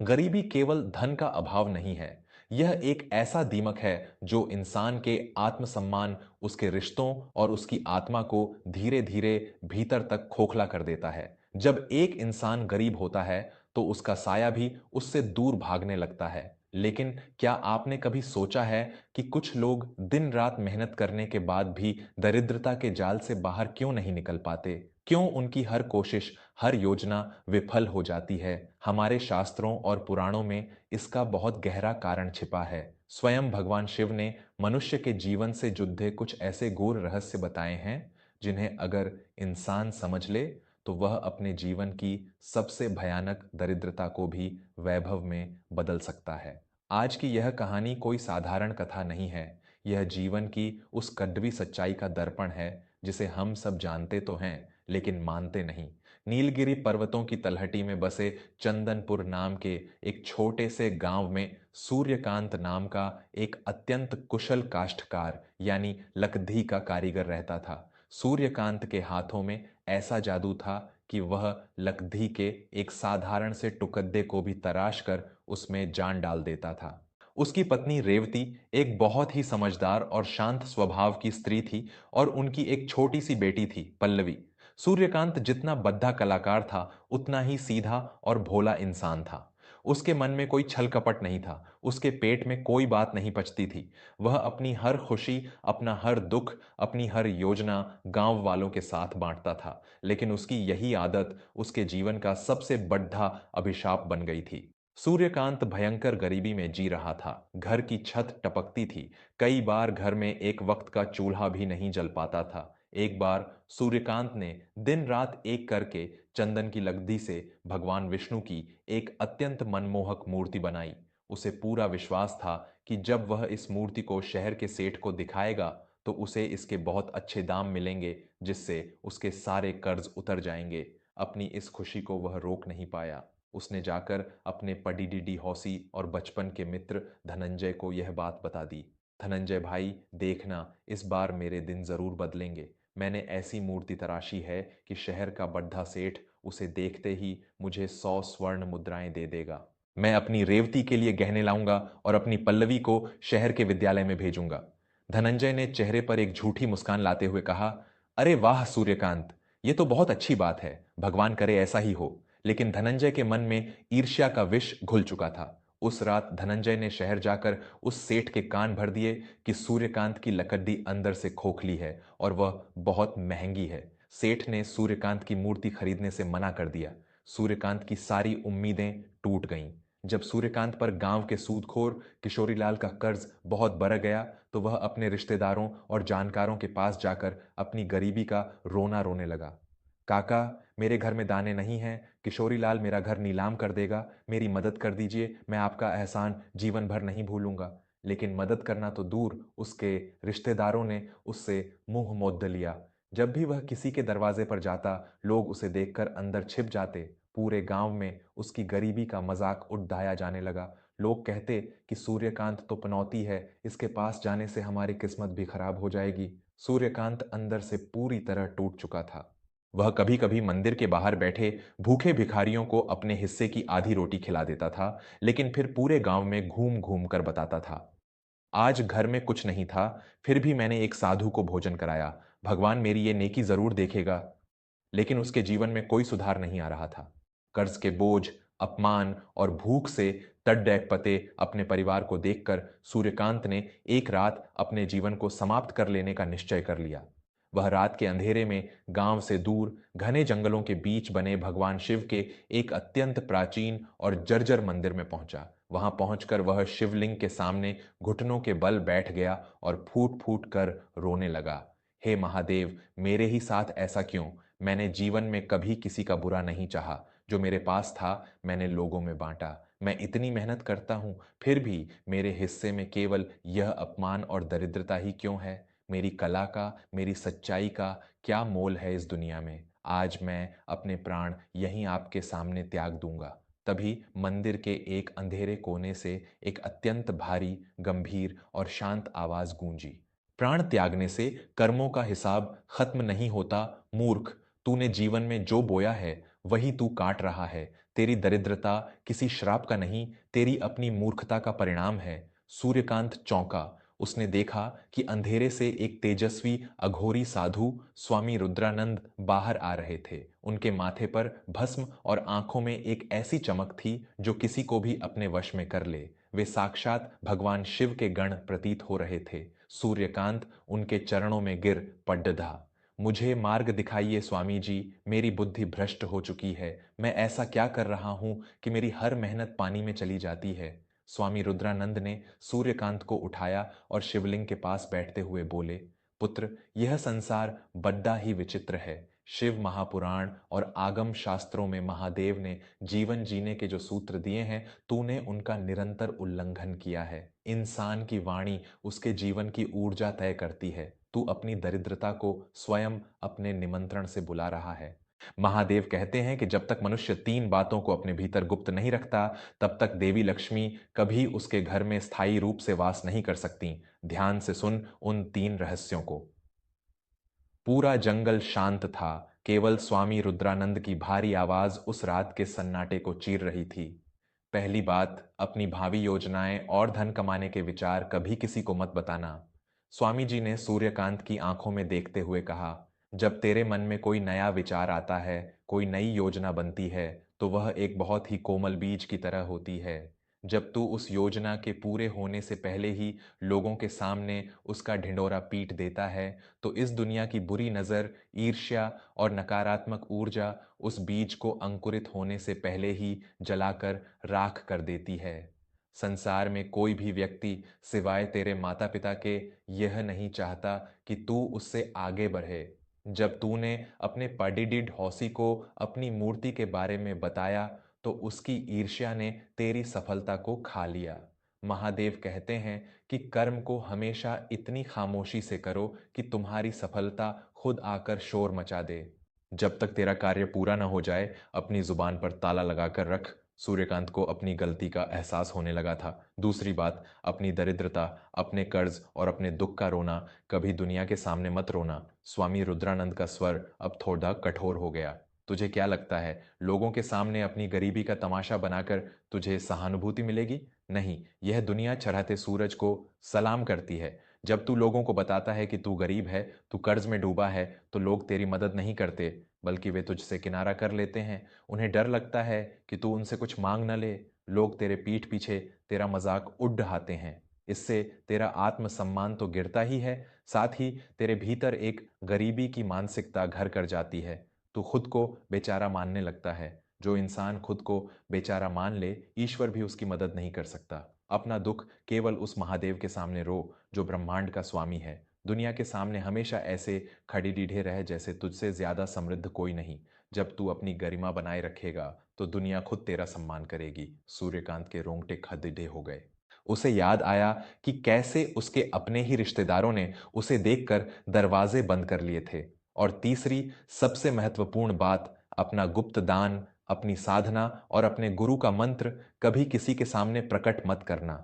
गरीबी केवल धन का अभाव नहीं है। यह एक ऐसा दीमक है जो इंसान के आत्मसम्मान, उसके रिश्तों और उसकी आत्मा को धीरे धीरे भीतर तक खोखला कर देता है। जब एक इंसान गरीब होता है तो उसका साया भी उससे दूर भागने लगता है। लेकिन क्या आपने कभी सोचा है कि कुछ लोग दिन रात मेहनत करने के बाद भी दरिद्रता के जाल से बाहर क्यों नहीं निकल पाते? क्यों उनकी हर कोशिश, हर योजना विफल हो जाती है? हमारे शास्त्रों और पुराणों में इसका बहुत गहरा कारण छिपा है। स्वयं भगवान शिव ने मनुष्य के जीवन से जुड़े कुछ ऐसे गूढ़ रहस्य बताए हैं जिन्हें अगर इंसान समझ ले तो वह अपने जीवन की सबसे भयानक दरिद्रता को भी वैभव में बदल सकता है। आज की यह कहानी कोई साधारण कथा नहीं है। यह जीवन की उस कड़वी सच्चाई का दर्पण है जिसे हम सब जानते तो हैं लेकिन मानते नहीं। नीलगिरी पर्वतों की तलहटी में बसे चंदनपुर नाम के एक छोटे से गांव में सूर्यकांत नाम का एक अत्यंत कुशल काष्ठकार यानी लकधी का कारीगर रहता था। सूर्यकांत के हाथों में ऐसा जादू था कि वह लकधी के एक साधारण से टुकड़े को भी तराश कर उसमें जान डाल देता था। उसकी पत्नी रेवती एक बहुत ही समझदार और शांत स्वभाव की स्त्री थी और उनकी एक छोटी सी बेटी थी, पल्लवी। सूर्यकांत जितना बद्धा कलाकार था, उतना ही सीधा और भोला इंसान था। उसके मन में कोई छल कपट नहीं था, उसके पेट में कोई बात नहीं पचती थी। वह अपनी हर खुशी, अपना हर दुख, अपनी हर योजना गांव वालों के साथ बांटता था। लेकिन उसकी यही आदत उसके जीवन का सबसे बड़ा अभिशाप बन गई थी। सूर्यकांत भयंकर गरीबी में जी रहा था। घर की छत टपकती थी। कई बार घर में एक वक्त का चूल्हा भी नहीं जल पाता था। एक बार सूर्यकांत ने दिन रात एक करके चंदन की लकड़ी से भगवान विष्णु की एक अत्यंत मनमोहक मूर्ति बनाई। उसे पूरा विश्वास था कि जब वह इस मूर्ति को शहर के सेठ को दिखाएगा तो उसे इसके बहुत अच्छे दाम मिलेंगे, जिससे उसके सारे कर्ज उतर जाएंगे। अपनी इस खुशी को वह रोक नहीं पाया। उसने जाकर अपने पडीडीडी हौसी और बचपन के मित्र धनंजय को यह बात बता दी। धनंजय भाई, देखना, इस बार मेरे दिन जरूर बदलेंगे। मैंने ऐसी मूर्ति तराशी है कि शहर का बड्ढा सेठ उसे देखते ही मुझे 100 स्वर्ण मुद्राएं दे देगा। मैं अपनी रेवती के लिए गहने लाऊंगा और अपनी पल्लवी को शहर के विद्यालय में भेजूंगा। धनंजय ने चेहरे पर एक झूठी मुस्कान लाते हुए कहा, अरे वाह सूर्यकांत, ये तो बहुत अच्छी बात है, भगवान करे ऐसा ही हो। लेकिन धनंजय के मन में ईर्ष्या का विष घुल चुका था। उस रात धनंजय ने शहर जाकर उस सेठ के कान भर दिए कि सूर्यकांत की लकड़ी अंदर से खोखली है और वह बहुत महंगी है। सेठ ने सूर्यकांत की मूर्ति खरीदने से मना कर दिया। सूर्यकांत की सारी उम्मीदें टूट गईं। जब सूर्यकांत पर गांव के सूदखोर किशोरीलाल का कर्ज बहुत बढ़ गया तो वह अपने रिश्तेदारों और जानकारों के पास जाकर अपनी गरीबी का रोना रोने लगा। काका, मेरे घर में दाने नहीं हैं, किशोरीलाल मेरा घर नीलाम कर देगा, मेरी मदद कर दीजिए, मैं आपका एहसान जीवन भर नहीं भूलूंगा। लेकिन मदद करना तो दूर, उसके रिश्तेदारों ने उससे मुंह मोद लिया। जब भी वह किसी के दरवाजे पर जाता, लोग उसे देखकर अंदर छिप जाते। पूरे गांव में उसकी गरीबी का मजाक उड़ाया जाने लगा। लोग कहते कि सूर्यकांत तो पनौती है, इसके पास जाने से हमारी किस्मत भी खराब हो जाएगी। सूर्यकांत अंदर से पूरी तरह टूट चुका था। वह कभी कभी मंदिर के बाहर बैठे भूखे भिखारियों को अपने हिस्से की आधी रोटी खिला देता था, लेकिन फिर पूरे गांव में घूम घूम कर बताता था, आज घर में कुछ नहीं था, फिर भी मैंने एक साधु को भोजन कराया। भगवान मेरी ये नेकी जरूर देखेगा। लेकिन उसके जीवन में कोई सुधार नहीं आ रहा था। कर्ज के बोझ, अपमान और भूख से तड़डेक पते अपने परिवार को देखकर सूर्यकांत ने एक रात अपने जीवन को समाप्त कर लेने का निश्चय कर लिया। वह रात के अंधेरे में गांव से दूर घने जंगलों के बीच बने भगवान शिव के एक अत्यंत प्राचीन और जर्जर मंदिर में पहुंचा। वहां पहुंचकर वह शिवलिंग के सामने घुटनों के बल बैठ गया और फूट फूट कर रोने लगा। हे महादेव, मेरे ही साथ ऐसा क्यों? मैंने जीवन में कभी किसी का बुरा नहीं चाहा। जो मेरे पास था मैंने लोगों में बांटा। मैं इतनी मेहनत करता हूं, फिर भी मेरे हिस्से में केवल यह अपमान और दरिद्रता ही क्यों है? मेरी कला का, मेरी सच्चाई का क्या मोल है इस दुनिया में? आज मैं अपने प्राण यहीं आपके सामने त्याग दूंगा। तभी मंदिर के एक अंधेरे कोने से एक अत्यंत भारी, गंभीर और शांत आवाज गूंजी, प्राण त्यागने से कर्मों का हिसाब खत्म नहीं होता। मूर्ख, तूने जीवन में जो बोया है वही तू काट रहा है। तेरी दरिद्रता किसी श्राप का नहीं, तेरी अपनी मूर्खता का परिणाम है। सूर्यकांत चौंका। उसने देखा कि अंधेरे से एक तेजस्वी अघोरी साधु स्वामी रुद्रानंद बाहर आ रहे थे। उनके माथे पर भस्म और आंखों में एक ऐसी चमक थी जो किसी को भी अपने वश में कर ले। वे साक्षात भगवान शिव के गण प्रतीत हो रहे थे। सूर्यकांत उनके चरणों में गिर पड्डधा। मुझे मार्ग दिखाइए स्वामी जी, मेरी बुद्धि भ्रष्ट हो चुकी है। मैं ऐसा क्या कर रहा हूं कि मेरी हर मेहनत पानी में चली जाती है। स्वामी रुद्रानंद ने सूर्यकांत को उठाया और शिवलिंग के पास बैठते हुए बोले, पुत्र, यह संसार बड्डा ही विचित्र है। शिव महापुराण और आगम शास्त्रों में महादेव ने जीवन जीने के जो सूत्र दिए हैं, तूने उनका निरंतर उल्लंघन किया है। इंसान की वाणी उसके जीवन की ऊर्जा तय करती है। तू अपनी दरिद्रता को स्वयं अपने निमंत्रण से बुला रहा है। महादेव कहते हैं कि जब तक मनुष्य तीन बातों को अपने भीतर गुप्त नहीं रखता, तब तक देवी लक्ष्मी कभी उसके घर में स्थायी रूप से वास नहीं कर सकती। ध्यान से सुन उन तीन रहस्यों को। पूरा जंगल शांत था। केवल स्वामी रुद्रानंद की भारी आवाज उस रात के सन्नाटे को चीर रही थी। पहली बात, अपनी भावी योजनाएं और धन कमाने के विचार कभी किसी को मत बताना। स्वामी जी ने सूर्यकांत की आंखों में देखते हुए कहा, जब तेरे मन में कोई नया विचार आता है, कोई नई योजना बनती है, तो वह एक बहुत ही कोमल बीज की तरह होती है। जब तू उस योजना के पूरे होने से पहले ही लोगों के सामने उसका ढिंढोरा पीट देता है, तो इस दुनिया की बुरी नज़र, ईर्ष्या और नकारात्मक ऊर्जा उस बीज को अंकुरित होने से पहले ही जलाकर राख कर देती है। संसार में कोई भी व्यक्ति सिवाय तेरे माता पिता के यह नहीं चाहता कि तू उससे आगे बढ़े। जब तूने अपने पडिडिड हौसी को अपनी मूर्ति के बारे में बताया, तो उसकी ईर्ष्या ने तेरी सफलता को खा लिया। महादेव कहते हैं कि कर्म को हमेशा इतनी खामोशी से करो कि तुम्हारी सफलता खुद आकर शोर मचा दे। जब तक तेरा कार्य पूरा न हो जाए, अपनी जुबान पर ताला लगाकर रख। सूर्यकांत को अपनी गलती का एहसास होने लगा था। दूसरी बात, अपनी दरिद्रता, अपने कर्ज और अपने दुख का रोना कभी दुनिया के सामने मत रोना। स्वामी रुद्रानंद का स्वर अब थोड़ा कठोर हो गया। तुझे क्या लगता है, लोगों के सामने अपनी गरीबी का तमाशा बनाकर तुझे सहानुभूति मिलेगी? नहीं, यह दुनिया चढ़ाते सूरज को सलाम करती है। जब तू लोगों को बताता है कि तू गरीब है, तू कर्ज में डूबा है, तो लोग तेरी मदद नहीं करते, बल्कि वे तुझसे किनारा कर लेते हैं। उन्हें डर लगता है कि तू उनसे कुछ मांग न ले। लोग तेरे पीठ पीछे तेरा मजाक उड़ाते हैं। इससे तेरा आत्मसम्मान तो गिरता ही है, साथ ही तेरे भीतर एक गरीबी की मानसिकता घर कर जाती है। तू खुद को बेचारा मानने लगता है। जो इंसान खुद को बेचारा मान ले, ईश्वर भी उसकी मदद नहीं कर सकता। अपना दुख केवल उस महादेव के सामने रो, जो ब्रह्मांड का स्वामी है। दुनिया के सामने हमेशा ऐसे खड़ी डीढ़े रह जैसे तुझसे ज्यादा समृद्ध कोई नहीं। जब तू अपनी गरिमा बनाए रखेगा, तो दुनिया खुद तेरा सम्मान करेगी। सूर्यकांत के रोंगटे खड़े हो गए। उसे याद आया कि कैसे उसके अपने ही रिश्तेदारों ने उसे देखकर दरवाजे बंद कर लिए थे। और तीसरी, सबसे महत्वपूर्ण बात, अपना गुप्त दान, अपनी साधना और अपने गुरु का मंत्र कभी किसी के सामने प्रकट मत करना।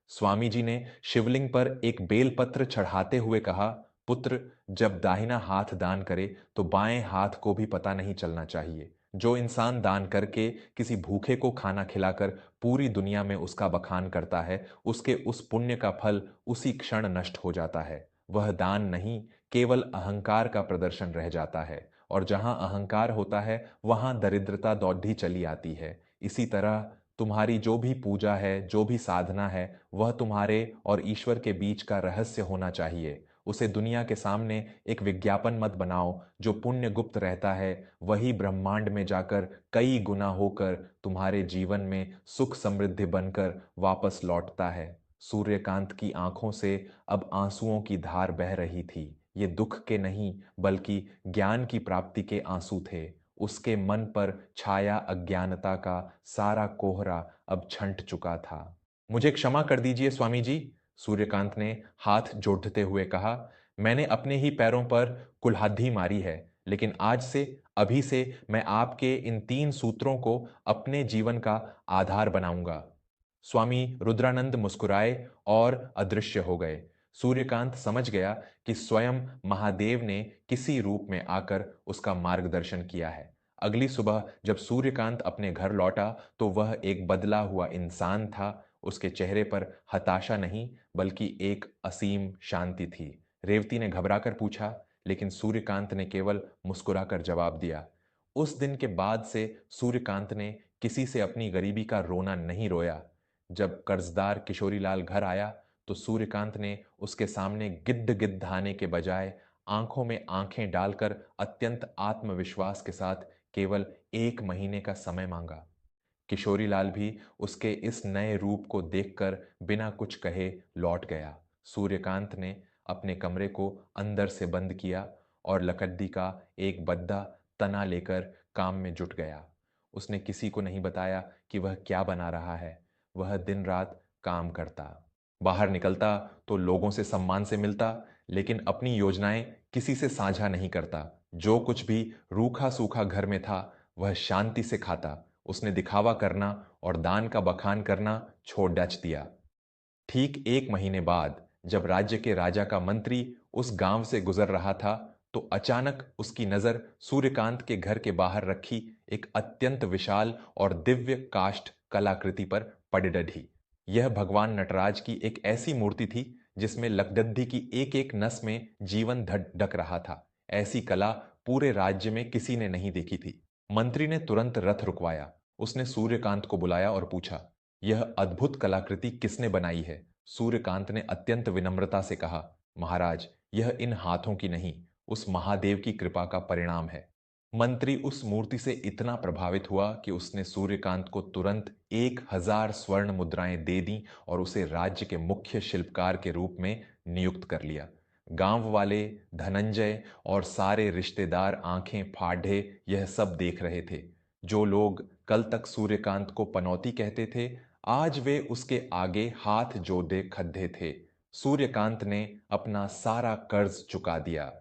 स्वामी जी ने शिवलिंग पर एक बेलपत्र चढ़ाते हुए कहा, पुत्र, जब दाहिना हाथ दान करे तो बाएं हाथ को भी पता नहीं चलना चाहिए। जो इंसान दान करके किसी भूखे को खाना खिलाकर पूरी दुनिया में उसका बखान करता है, उसके उस पुण्य का फल उसी क्षण नष्ट हो जाता है। वह दान नहीं, केवल अहंकार का प्रदर्शन रह जाता है। और जहां अहंकार होता है, वहां दरिद्रता दौड़ी चली आती है। इसी तरह तुम्हारी जो भी पूजा है, जो भी साधना है, वह तुम्हारे और ईश्वर के बीच का रहस्य होना चाहिए। उसे दुनिया के सामने एक विज्ञापन मत बनाओ। जो पुण्य गुप्त रहता है, वही ब्रह्मांड में जाकर कई गुना होकर तुम्हारे जीवन में सुख समृद्धि बनकर वापस लौटता है। सूर्यकांत की आंखों से अब आंसुओं की धार बह रही थी। ये दुख के नहीं, बल्कि ज्ञान की प्राप्ति के आंसू थे। उसके मन पर छाया अज्ञानता का सारा कोहरा अब छंट चुका था। मुझे क्षमा कर दीजिए स्वामी जी, सूर्यकांत ने हाथ जोड़ते हुए कहा। मैंने अपने ही पैरों पर कुल्हाड़ी मारी है, लेकिन आज से, अभी से मैं आपके इन तीन सूत्रों को अपने जीवन का आधार बनाऊंगा। स्वामी रुद्रानंद मुस्कुराए और अदृश्य हो गए। सूर्यकांत समझ गया कि स्वयं महादेव ने किसी रूप में आकर उसका मार्गदर्शन किया है। अगली सुबह जब सूर्यकांत अपने घर लौटा तो वह एक बदला हुआ इंसान था। उसके चेहरे पर हताशा नहीं बल्कि एक असीम शांति थी। रेवती ने घबराकर पूछा, लेकिन सूर्यकांत ने केवल मुस्कुराकर जवाब दिया। उस दिन के बाद से सूर्यकांत ने किसी से अपनी गरीबी का रोना नहीं रोया। जब कर्जदार किशोरीलाल घर आया तो सूर्यकांत ने उसके सामने गिद्ध गिद्धाने के बजाय आंखों में आंखें डालकर अत्यंत आत्मविश्वास के साथ केवल 1 महीने का समय मांगा। किशोरीलाल भी उसके इस नए रूप को देखकर बिना कुछ कहे लौट गया। सूर्यकांत ने अपने कमरे को अंदर से बंद किया और लकड़ी का एक बद्दा तना लेकर काम में जुट गया। उसने किसी को नहीं बताया कि वह क्या बना रहा है। वह दिन रात काम करता, बाहर निकलता तो लोगों से सम्मान से मिलता, लेकिन अपनी योजनाएं किसी से साझा नहीं करता। जो कुछ भी रूखा सूखा घर में था वह शांति से खाता। उसने दिखावा करना और दान का बखान करना छोड़ डच दिया। ठीक 1 महीने बाद जब राज्य के राजा का मंत्री उस गांव से गुजर रहा था तो अचानक उसकी नजर सूर्यकांत के घर के बाहर रखी एक अत्यंत विशाल और दिव्य काष्ठ कलाकृति पर पड़ डठी। यह भगवान नटराज की एक ऐसी मूर्ति थी जिसमें लकड़द्दी की एक एक नस में जीवन धड़क रहा था। ऐसी कला पूरे राज्य में किसी ने नहीं देखी थी। मंत्री ने तुरंत रथ रुकवाया। उसने सूर्यकांत को बुलाया और पूछा, यह अद्भुत कलाकृति किसने बनाई है? सूर्यकांत ने अत्यंत विनम्रता से कहा, महाराज, यह इन हाथों की नहीं, उस महादेव की कृपा का परिणाम है। मंत्री उस मूर्ति से इतना प्रभावित हुआ कि उसने सूर्यकांत को तुरंत 1000 स्वर्ण मुद्राएं दे दी और उसे राज्य के मुख्य शिल्पकार के रूप में नियुक्त कर लिया। गांव वाले, धनंजय और सारे रिश्तेदार आंखें फाड़े यह सब देख रहे थे। जो लोग कल तक सूर्यकांत को पनौती कहते थे, आज वे उसके आगे हाथ जोड़े खड़े थे। सूर्यकांत ने अपना सारा कर्ज चुका दिया।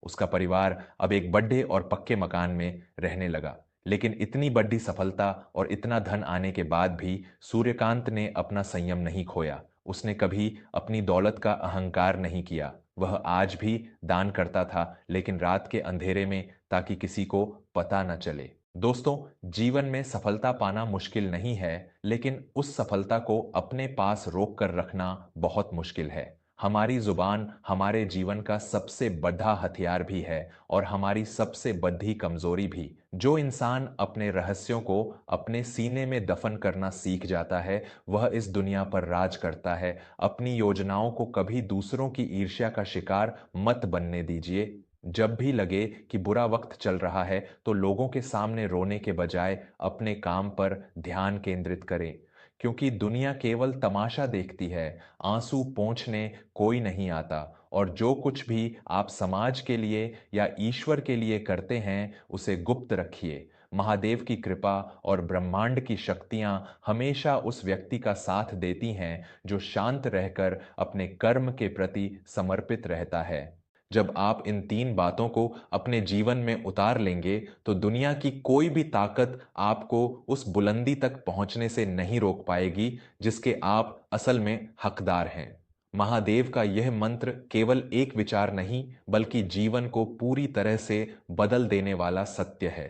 उसका परिवार अब एक बड़े और पक्के मकान में रहने लगा। लेकिन इतनी बड़ी सफलता और इतना धन आने के बाद भी सूर्यकांत ने अपना संयम नहीं खोया। उसने कभी अपनी दौलत का अहंकार नहीं किया। वह आज भी दान करता था, लेकिन रात के अंधेरे में, ताकि किसी को पता न चले। दोस्तों, जीवन में सफलता पाना मुश्किल नहीं है, लेकिन उस सफलता को अपने पास रोक कर रखना बहुत मुश्किल है। हमारी जुबान हमारे जीवन का सबसे बड़ा हथियार भी है और हमारी सबसे बड़ी कमजोरी भी। जो इंसान अपने रहस्यों को अपने सीने में दफन करना सीख जाता है, वह इस दुनिया पर राज करता है। अपनी योजनाओं को कभी दूसरों की ईर्ष्या का शिकार मत बनने दीजिए। जब भी लगे कि बुरा वक्त चल रहा है तो लोगों के सामने रोने के बजाय अपने काम पर ध्यान केंद्रित करें, क्योंकि दुनिया केवल तमाशा देखती है, आंसू पोंछने कोई नहीं आता। और जो कुछ भी आप समाज के लिए या ईश्वर के लिए करते हैं उसे गुप्त रखिए। महादेव की कृपा और ब्रह्मांड की शक्तियां हमेशा उस व्यक्ति का साथ देती हैं जो शांत रहकर अपने कर्म के प्रति समर्पित रहता है। जब आप इन 3 बातों को अपने जीवन में उतार लेंगे तो दुनिया की कोई भी ताकत आपको उस बुलंदी तक पहुंचने से नहीं रोक पाएगी जिसके आप असल में हकदार हैं। महादेव का यह मंत्र केवल एक विचार नहीं बल्कि जीवन को पूरी तरह से बदल देने वाला सत्य है।